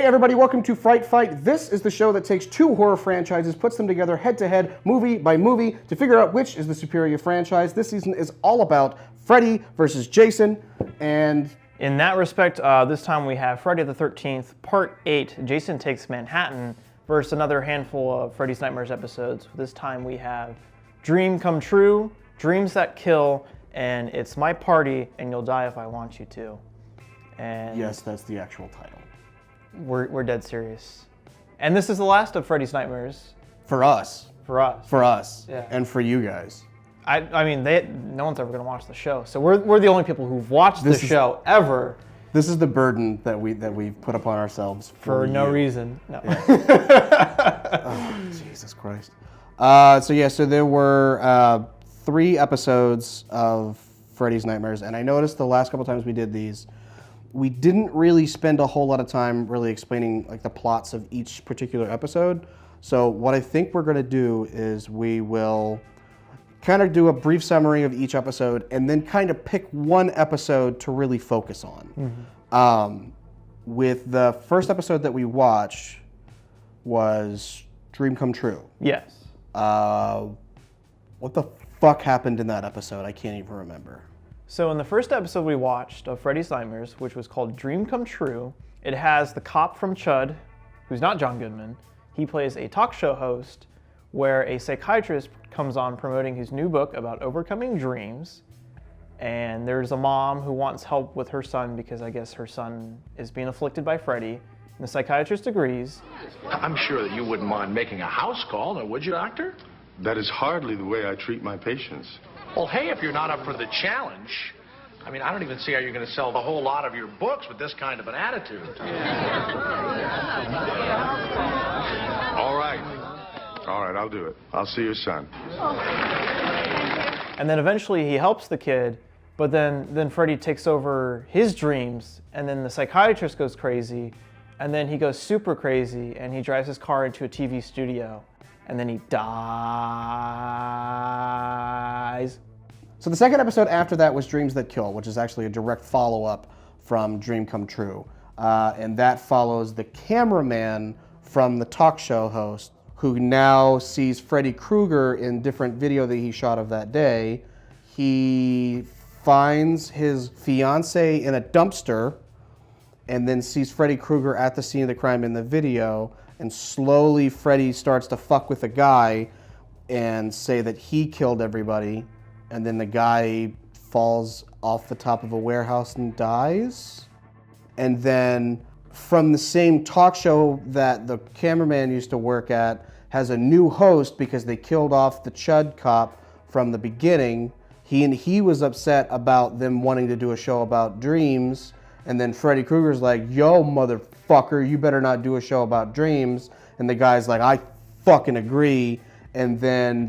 Hey everybody, welcome to Fright Fight. This is the show that takes two horror franchises, puts them together head to head, movie by movie, to figure out which is the superior franchise. This season is all about Freddy versus Jason, and in that respect, this time we have Friday the 13th, Part 8, Jason Takes Manhattan, versus another handful of Freddy's Nightmares episodes. This time we have Dream Come True, Dreams That Kill, and It's My Party, and You'll Die If I Want You To. And yes, that's the actual title. We're dead serious. And this is the last of Freddy's Nightmares. For us. For us. For us. Yeah. And for you guys. I mean, no one's ever going to watch the show. So we're the only people who've watched the show ever. This is the burden that we've put upon ourselves for no reason. No. Yeah. Oh, Jesus Christ. So there were 3 episodes of Freddy's Nightmares, and I noticed the last couple times we did these, we didn't really spend a whole lot of time really explaining like the plots of each particular episode. So what I think we're going to do is we will kind of do a brief summary of each episode and then kind of pick one episode to really focus on. Mm-hmm. With the first episode that we watched was Dream Come True. Yes. What the fuck happened in that episode? I can't even remember. So in the first episode we watched of Freddy's Nightmares, which was called Dream Come True, it has the cop from Chud, who's not John Goodman. He plays a talk show host where a psychiatrist comes on promoting his new book about overcoming dreams. And there's a mom who wants help with her son because I guess her son is being afflicted by Freddy. And the psychiatrist agrees. I'm sure that you wouldn't mind making a house call, now would you, Doctor? That is hardly the way I treat my patients. Well, hey, if you're not up for the challenge, I mean, I don't even see how you're going to sell the whole lot of your books with this kind of an attitude. All right, I'll do it. I'll see your son. And then eventually he helps the kid, but then Freddy takes over his dreams, and then the psychiatrist goes crazy, and then he goes super crazy, and he drives his car into a TV studio, and then he dies. So the second episode after that was Dreams That Kill, which is actually a direct follow-up from Dream Come True. And that follows the cameraman from the talk show host, who now sees Freddy Krueger in different video that he shot of that day. He finds his fiance in a dumpster and then sees Freddy Krueger at the scene of the crime in the video, and slowly Freddy starts to fuck with a guy and say that he killed everybody, and then the guy falls off the top of a warehouse and dies. And then from the same talk show that the cameraman used to work at has a new host because they killed off the Chud cop from the beginning. He was upset about them wanting to do a show about dreams, and then Freddy Krueger's like, yo, motherfucker, you better not do a show about dreams. And the guy's like, I fucking agree. And then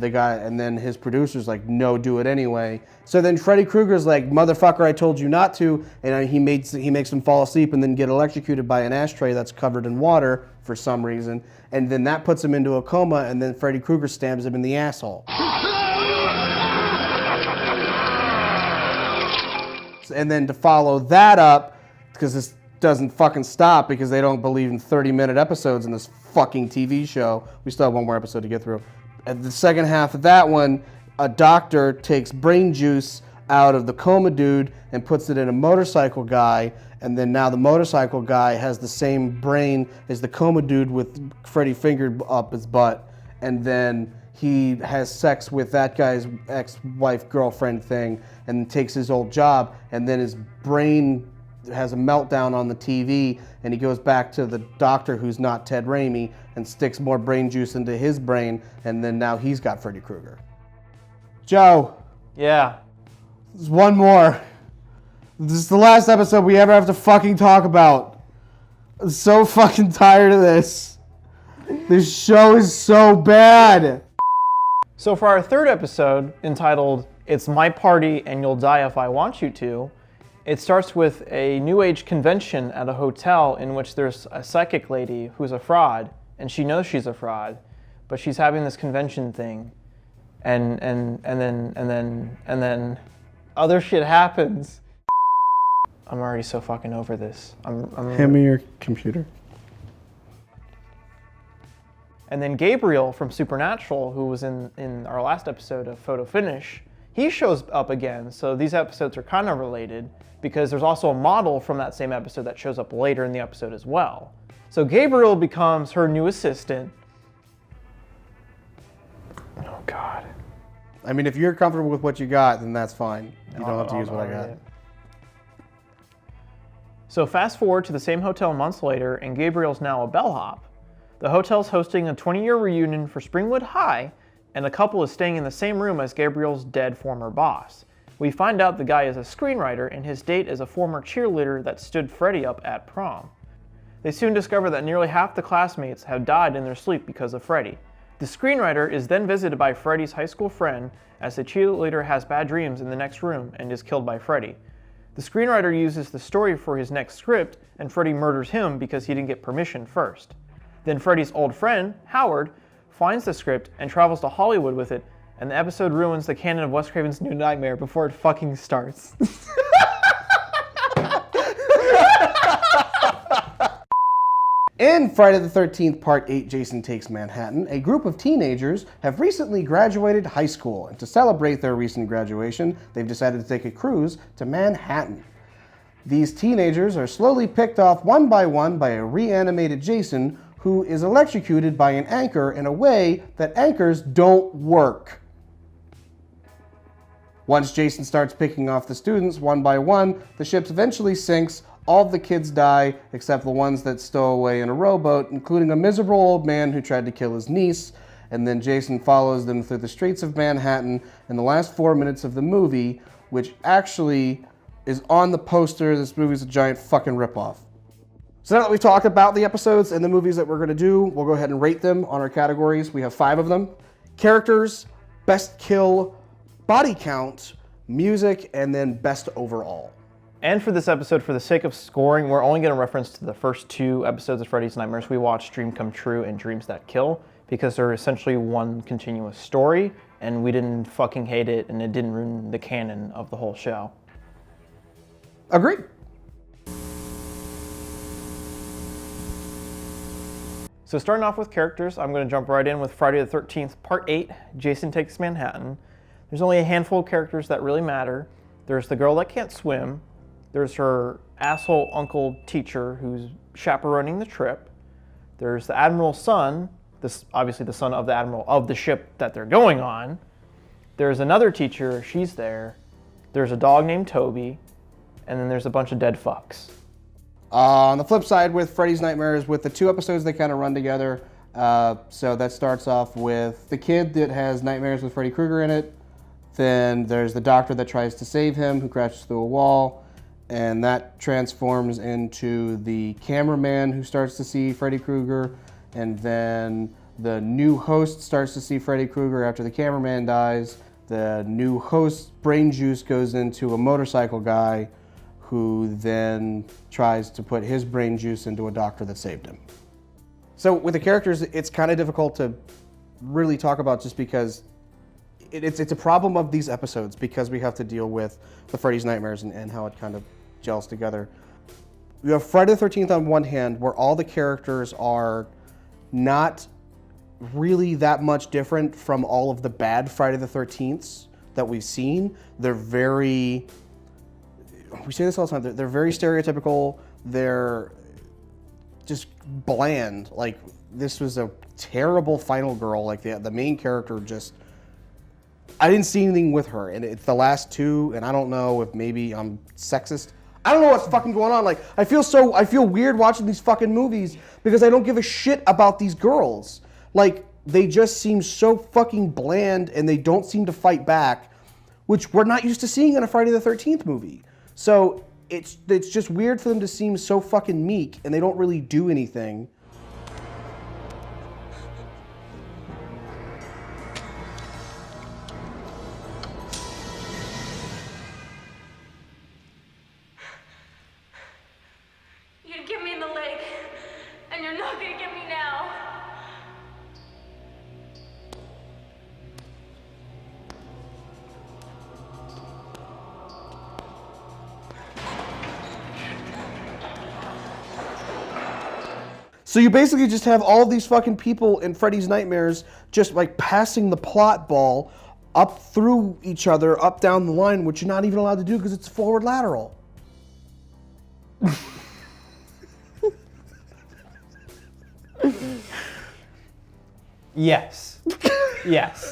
his producer's like, no, do it anyway. So then Freddy Krueger's like, motherfucker, I told you not to. And he makes him fall asleep and then get electrocuted by an ashtray that's covered in water for some reason. And then that puts him into a coma, and then Freddy Krueger stabs him in the asshole. And then to follow that up, because this doesn't fucking stop because they don't believe in 30-minute episodes in this fucking TV show. We still have one more episode to get through. At the second half of that one, a doctor takes brain juice out of the coma dude and puts it in a motorcycle guy, and then now the motorcycle guy has the same brain as the coma dude with Freddy fingered up his butt, and then he has sex with that guy's ex-wife girlfriend thing and takes his old job, and then his brain has a meltdown on the TV, and he goes back to the doctor who's not Ted Raimi and sticks more brain juice into his brain, and then now he's got Freddy Krueger. Joe. Yeah. There's one more. This is the last episode we ever have to fucking talk about. I'm so fucking tired of this. This show is so bad. So for our third episode, entitled It's My Party and You'll Die If I Want You To, it starts with a New Age convention at a hotel in which there's a psychic lady who's a fraud, and she knows she's a fraud, but she's having this convention thing, and then other shit happens. I'm already so fucking over this. Hand me your computer. And then Gabriel from Supernatural, who was in our last episode of Photo Finish, he shows up again. So these episodes are kind of related because there's also a model from that same episode that shows up later in the episode as well. So Gabriel becomes her new assistant. Oh God. I mean, if you're comfortable with what you got, then that's fine. You don't have to use what I got. So fast forward to the same hotel months later, and Gabriel's now a bellhop. The hotel's hosting a 20-year reunion for Springwood High, and the couple is staying in the same room as Gabriel's dead former boss. We find out the guy is a screenwriter, and his date is a former cheerleader that stood Freddy up at prom. They soon discover that nearly half the classmates have died in their sleep because of Freddy. The screenwriter is then visited by Freddy's high school friend as the cheerleader has bad dreams in the next room and is killed by Freddy. The screenwriter uses the story for his next script, and Freddy murders him because he didn't get permission first. Then Freddy's old friend, Howard, finds the script and travels to Hollywood with it, and the episode ruins the canon of Wes Craven's New Nightmare before it fucking starts. In Friday the 13th Part 8, Jason Takes Manhattan, a group of teenagers have recently graduated high school, and to celebrate their recent graduation, they've decided to take a cruise to Manhattan. These teenagers are slowly picked off one by one by a reanimated Jason who is electrocuted by an anchor in a way that anchors don't work. Once Jason starts picking off the students one by one, the ship eventually sinks. All of the kids die, except the ones that stow away in a rowboat, including a miserable old man who tried to kill his niece. And then Jason follows them through the streets of Manhattan in the last 4 minutes of the movie, which actually is on the poster. This movie's a giant fucking ripoff. So now that we've talked about the episodes and the movies that we're going to do, we'll go ahead and rate them on our categories. We have 5 of them. Characters, best kill, body count, music, and then best overall. And for this episode, for the sake of scoring, we're only going to reference to the first 2 episodes of Freddy's Nightmares. We watched Dream Come True and Dreams That Kill because they're essentially one continuous story, and we didn't fucking hate it, and it didn't ruin the canon of the whole show. Agreed. So starting off with characters, I'm going to jump right in with Friday the 13th, Part 8, Jason Takes Manhattan. There's only a handful of characters that really matter. There's the girl that can't swim. There's her asshole uncle teacher who's chaperoning the trip. There's the admiral's son, this obviously the son of the admiral of the ship that they're going on. There's another teacher, she's there. There's a dog named Toby. And then there's a bunch of dead fucks. On the flip side with Freddy's Nightmares, with the 2 episodes, they kind of run together. So that starts off with the kid that has nightmares with Freddy Krueger in it. Then there's the doctor that tries to save him, who crashes through a wall. And that transforms into the cameraman who starts to see Freddy Krueger. And then the new host starts to see Freddy Krueger after the cameraman dies. The new host's brain juice goes into a motorcycle guy who then tries to put his brain juice into a doctor that saved him. So with the characters, it's kind of difficult to really talk about just because it's a problem of these episodes because we have to deal with the Freddy's Nightmares and how it kind of gels together. We have Friday the 13th on one hand, where all the characters are not really that much different from all of the bad Friday the 13ths that we've seen. They're very, we say this all the time, they're very stereotypical. They're just bland. Like, this was a terrible final girl. Like, the main character just, I didn't see anything with her. And it's the last 2, and I don't know if maybe I'm sexist. I don't know what's fucking going on. Like, I feel weird watching these fucking movies because I don't give a shit about these girls. Like, they just seem so fucking bland and they don't seem to fight back, which we're not used to seeing in a Friday the 13th movie. So it's just weird for them to seem so fucking meek and they don't really do anything. You'd get me in the leg, and you're not gonna get me now. So you basically just have all these fucking people in Freddy's Nightmares just like passing the plot ball up through each other, up down the line, which you're not even allowed to do because it's forward lateral. Yes. Yes.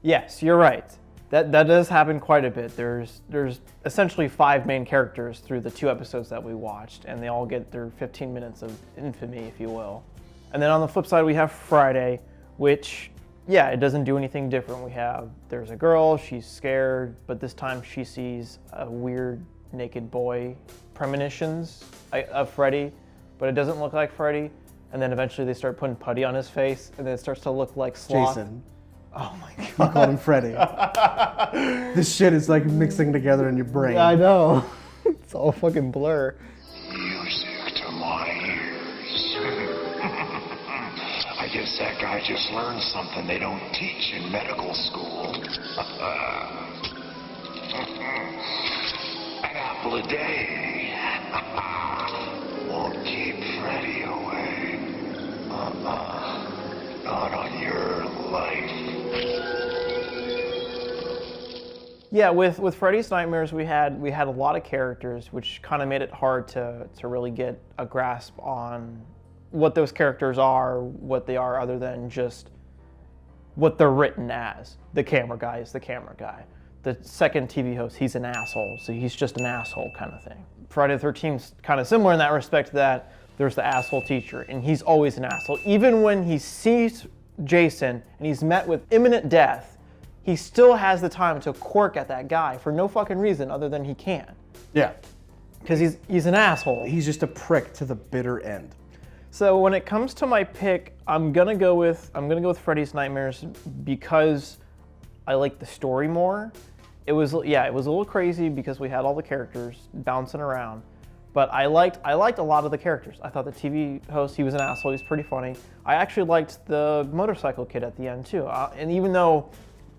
Yes, you're right. That does happen quite a bit. There's essentially 5 main characters through the 2 episodes that we watched, and they all get their 15 minutes of infamy, if you will. And then on the flip side, we have Friday, which, yeah, it doesn't do anything different. There's a girl, she's scared, but this time she sees a weird naked boy premonitions of Freddy, but it doesn't look like Freddy. And then eventually they start putting putty on his face, and then it starts to look like Sloth. Jason. Oh my god. You called him Freddy. This shit is like mixing together in your brain. I know. It's all fucking blur. Music to my ears. I guess that guy just learned something they don't teach in medical school. An apple a day. Won't keep Freddy away. Not on your life. Yeah, with Freddy's Nightmares, we had a lot of characters, which kind of made it hard to really get a grasp on what those characters are, what they are, other than just what they're written as. The camera guy is the camera guy. The second TV host, he's an asshole, so he's just an asshole kind of thing. Friday the 13th's kind of similar in that respect, that there's the asshole teacher, and he's always an asshole. Even when he sees Jason and he's met with imminent death, he still has the time to quirk at that guy for no fucking reason other than he can. Yeah. Because he's an asshole. He's just a prick to the bitter end. So when it comes to my pick, I'm gonna go with Freddy's Nightmares because I like the story more. It was a little crazy because we had all the characters bouncing around, but I liked a lot of the characters. I thought the TV host, he was an asshole, he was pretty funny. I actually liked the motorcycle kid at the end too. And even though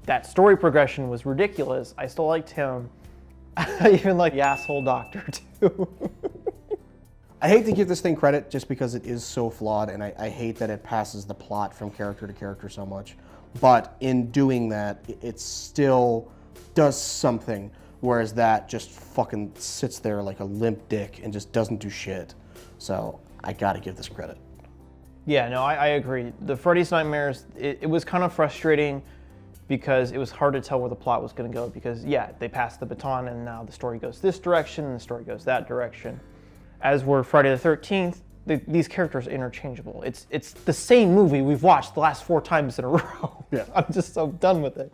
that story progression was ridiculous, I still liked him. I even like the asshole doctor too. I hate to give this thing credit just because it is so flawed, and I hate that it passes the plot from character to character so much. But in doing that, it still does something, whereas that just fucking sits there like a limp dick and just doesn't do shit. So I gotta give this credit. Yeah, no, I agree. The Freddy's Nightmares, it was kind of frustrating because it was hard to tell where the plot was going to go because, yeah, they passed the baton and now the story goes this direction and the story goes that direction. As were Friday the 13th, these characters are interchangeable. It's the same movie we've watched the last 4 times in a row. Yeah. I'm just so done with it.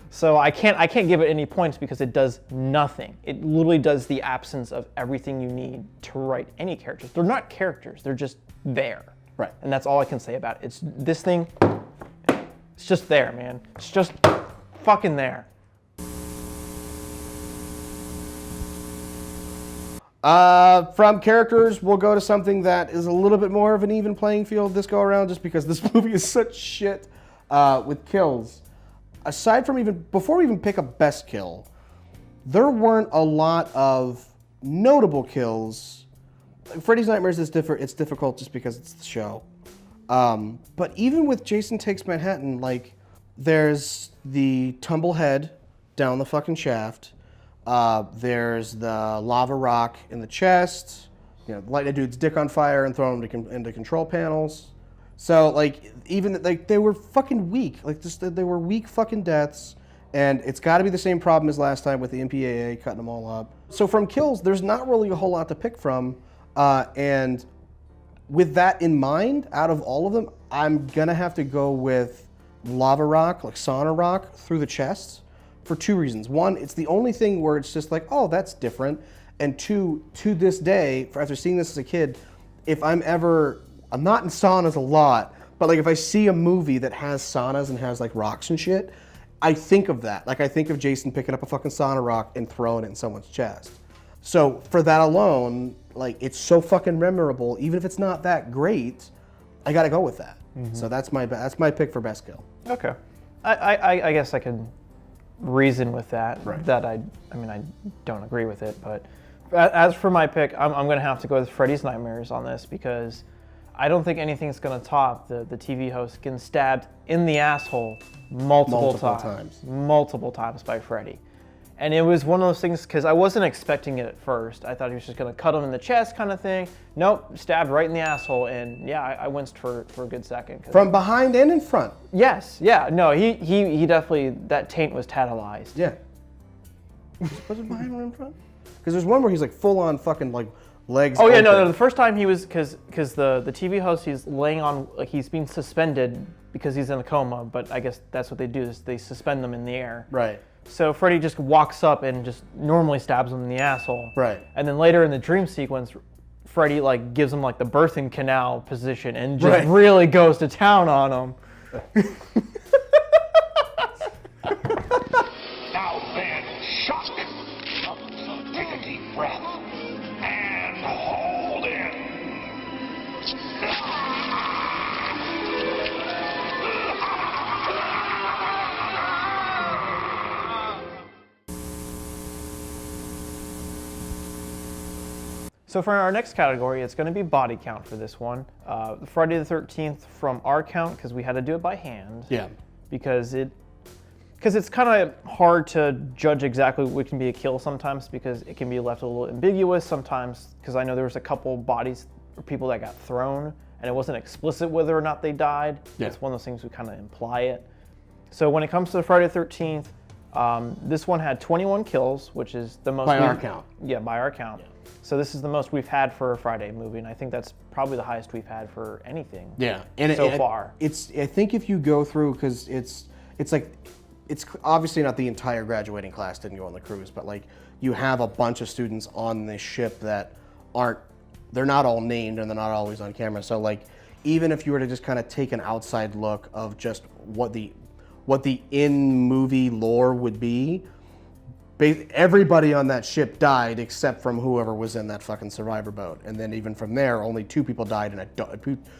So I can't give it any points because it does nothing. It literally does the absence of everything you need to write any characters. They're not characters, they're just there. Right. And that's all I can say about it. It's this thing, it's just there, man. It's just fucking there. From characters, we'll go to something that is a little bit more of an even playing field this go around, just because this movie is such shit with kills. Aside from before we even pick a best kill, there weren't a lot of notable kills. Freddy's Nightmares is different. It's difficult just because it's the show. But even with Jason Takes Manhattan, like, there's the tumble head down the fucking shaft. There's the lava rock in the chest. You know, lighting a dude's dick on fire and throwing him into control panels. So, like, even like they were fucking weak. Like, just they were weak fucking deaths. And it's got to be the same problem as last time with the MPAA cutting them all up. So from kills, there's not really a whole lot to pick from. And with that in mind, out of all of them, I'm gonna have to go with lava rock, like sauna rock, through the chest for 2 reasons. One, it's the only thing where it's just like, oh, that's different. And 2, to this day, after seeing this as a kid, if I'm not in saunas a lot, but like if I see a movie that has saunas and has like rocks and shit, I think of that. Like I think of Jason picking up a fucking sauna rock and throwing it in someone's chest. So for that alone, like it's so fucking memorable. Even if it's not that great, I gotta go with that. Mm-hmm. So that's my pick for best kill. Okay, I guess I could reason with that. Right. That I mean I don't agree with it, but As for my pick, I'm going to have to go with Freddy's Nightmares on this because I don't think anything's going to top the TV host getting stabbed in the asshole multiple times. Multiple times by Freddy. And it was one of those things, because I wasn't expecting it at first. I thought he was just going to cut him in the chest kind of thing. Nope, stabbed right in the asshole. And yeah, I winced for a good second. From behind and in front. Yes, yeah, no, he definitely, that taint was tantalized. Yeah. Was it behind or in front? Because there's one where he's like full on fucking like legs. Oh yeah, open. no, the first time he was, because the TV host, he's laying on, like he's being suspended because he's in a coma, but I guess that's what they do, is they suspend them in the air. Right. So Freddy just walks up and just normally stabs him in the asshole. Right. And then later in the dream sequence, Freddy like gives him like the birthing canal position and just really goes to town on him. Now then, shock. Take a deep breath and hold in. So for our next category, it's going to be body count for this one. Friday the 13th from our count, because we had to do it by hand. Yeah. Because it's kind of hard to judge exactly what can be a kill sometimes, because it can be left a little ambiguous sometimes, because I know there was a couple bodies or people that got thrown and it wasn't explicit whether or not they died. Yeah. It's one of those things we kind of imply it. So when it comes to the Friday the 13th, this one had 21 kills, which is the most. By our count. Yeah, by our count. Yeah. So this is the most we've had for a Friday movie, and I think that's probably the highest we've had for anything. Yeah, and so far. It's I think if you go through, because it's like, it's obviously not the entire graduating class didn't go on the cruise, but like you have a bunch of students on this ship that they're not all named and they're not always on camera. So like, even if you were to just kind of take an outside look of just what the in-movie lore would be, everybody on that ship died except from whoever was in that fucking survivor boat. And then even from there, only 2 people died in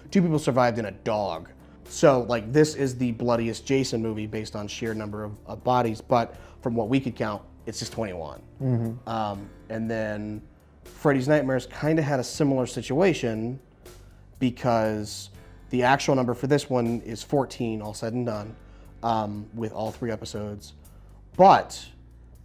two people survived in a dog. So like, this is the bloodiest Jason movie based on sheer number of bodies, but from what we could count, it's just 21. Mm-hmm. And then Freddy's Nightmares kind of had a similar situation, because the actual number for this one is 14, all said and done, with all 3 episodes. But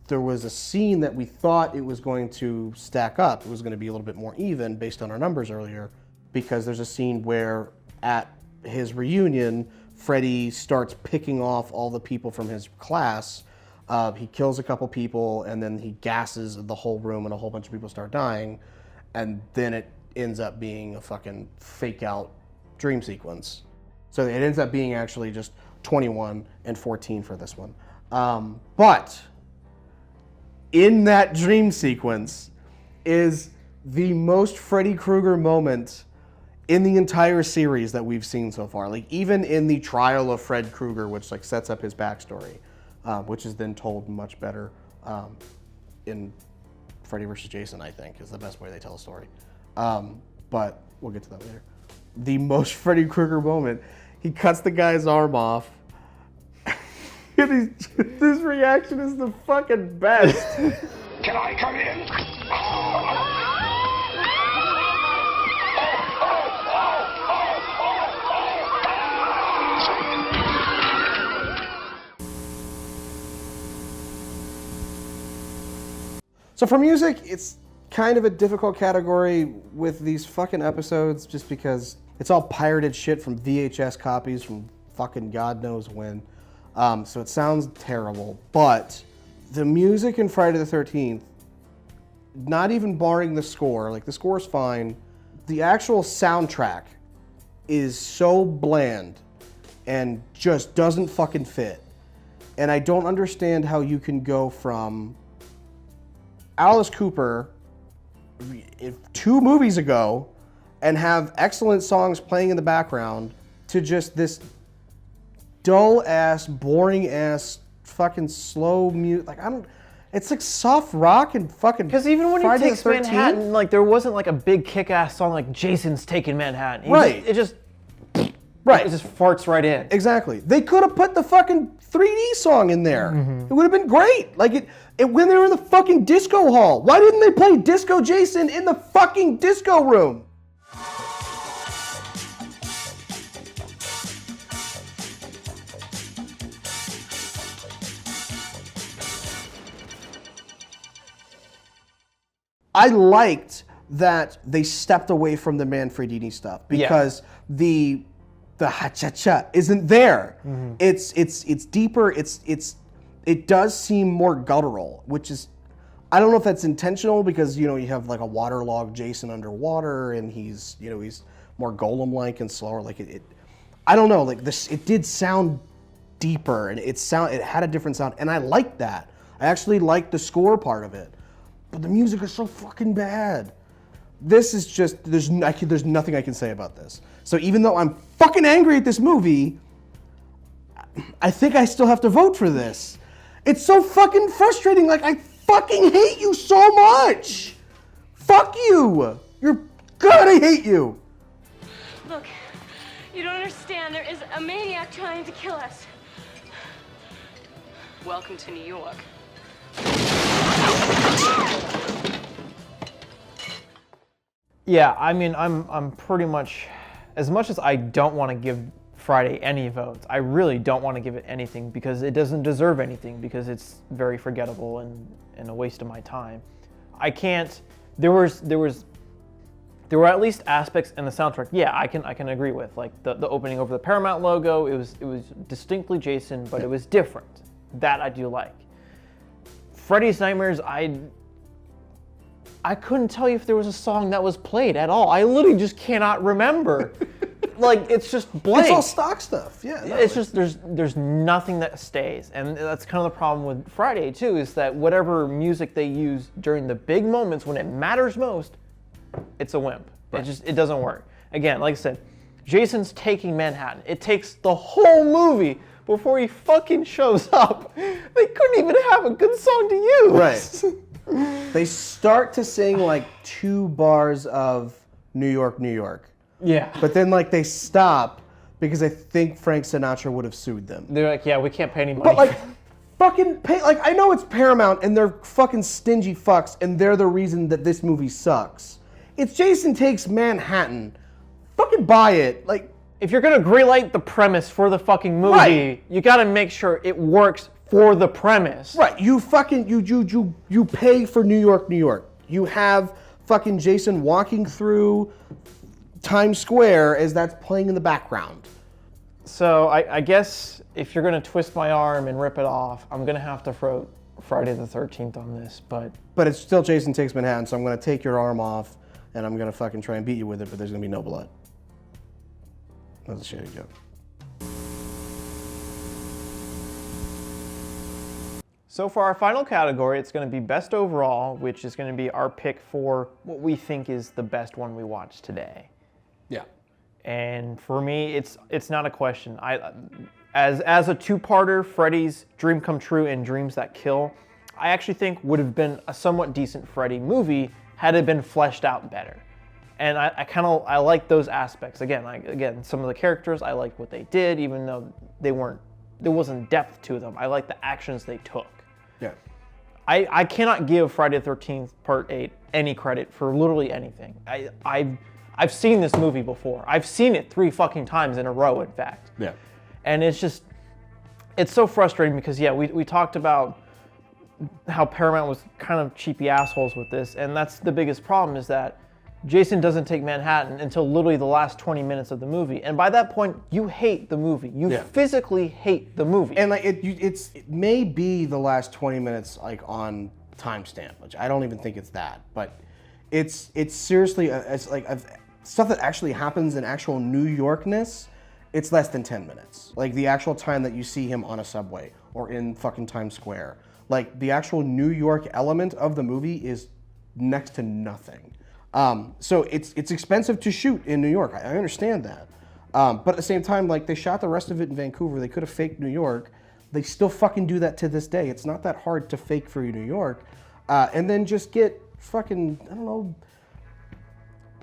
there was a scene that we thought it was going to stack up. It was going to be a little bit more even based on our numbers earlier, because there's a scene where at his reunion, Freddy starts picking off all the people from his class. He kills a couple people, and then he gasses the whole room, and a whole bunch of people start dying. And then it ends up being a fucking fake out dream sequence. So it ends up being actually just 21 and 14 for this one. But in that dream sequence is the most Freddy Krueger moment in the entire series that we've seen so far. Like, even in the trial of Fred Krueger, which like sets up his backstory, which is then told much better in Freddy vs. Jason, I think, is the best way they tell a story. But we'll get to that later. The most Freddy Krueger moment, he cuts the guy's arm off. And his reaction is the fucking best. Can I come in? So for music, it's kind of a difficult category with these fucking episodes, just because it's all pirated shit from VHS copies from fucking God knows when. So it sounds terrible, but the music in Friday the 13th, not even barring the score, like the score's fine, the actual soundtrack is so bland and just doesn't fucking fit. And I don't understand how you can go from Alice Cooper 2 movies ago and have excellent songs playing in the background to just this dull ass, boring ass, fucking slow music. Like, it's like soft rock and fucking. Because even when Friday he takes the 13th? Manhattan, like there wasn't like a big kick-ass song like Jason's Taking Manhattan. Right. It just. Right. It just farts right in. Exactly. They could have put the fucking 3D song in there. It would have been great. Like when they were in the fucking disco hall. Why didn't they play Disco Jason in the fucking disco room? I liked that they stepped away from the Manfredini stuff because the ha-cha-cha isn't there. It's deeper. It does seem more guttural, which is, I don't know if that's intentional because you have like a waterlogged Jason underwater and he's more golem-like and slower. Like I don't know. Like this, it did sound deeper and it had a different sound, and I liked that. I actually liked the score part of it. But the music is so fucking bad. This is just, there's nothing I can say about this. So even though I'm fucking angry at this movie, I think I still have to vote for this. It's so fucking frustrating. Like, I fucking hate you so much. Fuck you. God, I hate you. Look, you don't understand. There is a maniac trying to kill us. Welcome to New York. Yeah, I mean, I'm pretty much, as much as I don't want to give Friday any votes, I really don't want to give it anything because it doesn't deserve anything because it's very forgettable and a waste of my time. I can't. There were at least aspects in the soundtrack. Yeah, I can agree with, like the opening over the Paramount logo. It was distinctly Jason, but it was different. That I do like. Freddy's Nightmares, I couldn't tell you if there was a song that was played at all. I literally just cannot remember. Like, it's just blank. It's all stock stuff, yeah. It's just, there's nothing that stays. And that's kind of the problem with Friday, too, is that whatever music they use during the big moments when it matters most, it's a wimp. Right. It doesn't work. Again, like I said, Jason's taking Manhattan. It takes the whole movie before he fucking shows up. They couldn't even have a good song to use. Right. They start to sing like 2 bars of New York, New York. Yeah. But then like they stop because I think Frank Sinatra would have sued them. They're like, yeah, we can't pay any money. But like, fucking pay, like I know it's Paramount and they're fucking stingy fucks and they're the reason that this movie sucks. It's Jason Takes Manhattan. Fucking buy it. Like, if you're gonna greenlight the premise for the fucking movie, right, you gotta make sure it works for the premise. Right. You fucking you pay for New York, New York. You have fucking Jason walking through Times Square as that's playing in the background. So I guess if you're gonna twist my arm and rip it off, I'm gonna have to throw Friday the 13th on this, but it's still Jason Takes Manhattan, so I'm gonna take your arm off and I'm gonna fucking try and beat you with it, but there's gonna be no blood. That's a shitty joke. So for our final category, it's going to be Best Overall, which is going to be our pick for what we think is the best one we watched today. Yeah. And for me, it's not a question. As a 2-parter, Freddy's Dream Come True and Dreams That Kill, I actually think would have been a somewhat decent Freddy movie had it been fleshed out better. And I like those aspects. Again, some of the characters, I liked what they did, even though there wasn't depth to them. I like the actions they took. Yeah. I cannot give Friday the 13th Part 8 any credit for literally anything. I've seen this movie before. I've seen it 3 fucking times in a row, in fact. Yeah. And it's so frustrating because, yeah, we talked about how Paramount was kind of cheapy assholes with this, and that's the biggest problem, is that Jason doesn't take Manhattan until literally the last 20 minutes of the movie. And by that point, you hate the movie. You physically hate the movie. And like it may be the last 20 minutes like on timestamp, which I don't even think it's that. But it's seriously, it's like stuff that actually happens in actual New Yorkness, it's less than 10 minutes. Like the actual time that you see him on a subway or in fucking Times Square. Like the actual New York element of the movie is next to nothing. So it's expensive to shoot in New York. I understand that. But at the same time, like they shot the rest of it in Vancouver. They could have faked New York. They still fucking do that to this day. It's not that hard to fake for New York. And then just get fucking, I don't know,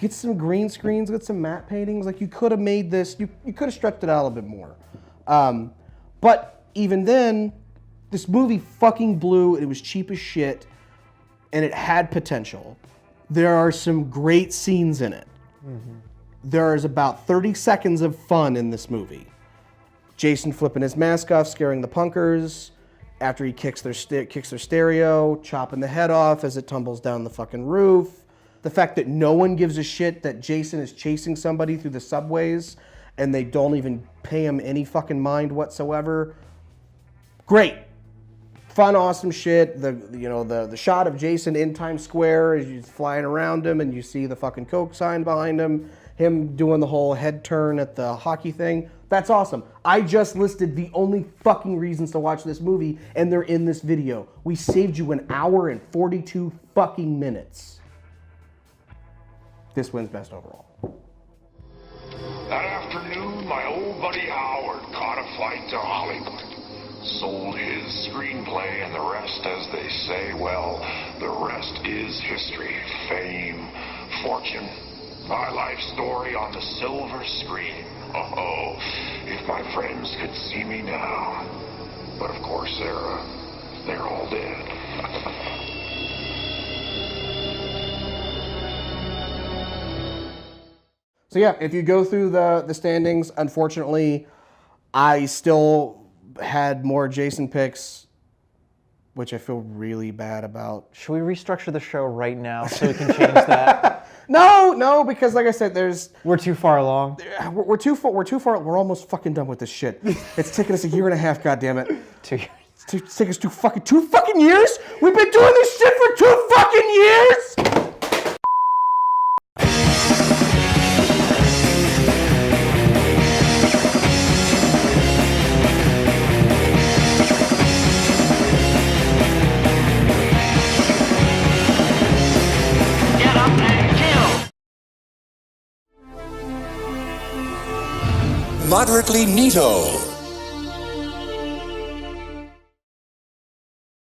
Get some green screens, get some matte paintings. Like, you could have made this, you could have stretched it out a little bit more. But even then, this movie fucking blew. It was cheap as shit, and it had potential. There are some great scenes in it. There is about 30 seconds of fun in this movie. Jason flipping his mask off, scaring the punkers. After he kicks their stereo, chopping the head off as it tumbles down the fucking roof. The fact that no one gives a shit that Jason is chasing somebody through the subways and they don't even pay him any fucking mind whatsoever. Great. Fun, awesome shit. The shot of Jason in Times Square as he's flying around him and you see the fucking Coke sign behind him. Him doing the whole head turn at the hockey thing. That's awesome. I just listed the only fucking reasons to watch this movie, and they're in this video. We saved you an hour and 42 fucking minutes. This wins best overall. That afternoon, my old buddy Howard caught a flight to Hollywood. Sold his screenplay, and the rest, as they say, well, the rest is history. Fame, fortune. My life story on the silver screen. Oh, if my friends could see me now. But of course, they're all dead. So yeah, if you go through the standings, unfortunately, I still had more Jason picks, which I feel really bad about. Should we restructure the show right now so we can change that? No, because like I said, We're too far along. We're too far. We're almost fucking done with this shit. It's taken us a year and a half. God damn it! 2 years. It's taken us two fucking years. We've been doing this shit for 2 fucking years. Moderately neato.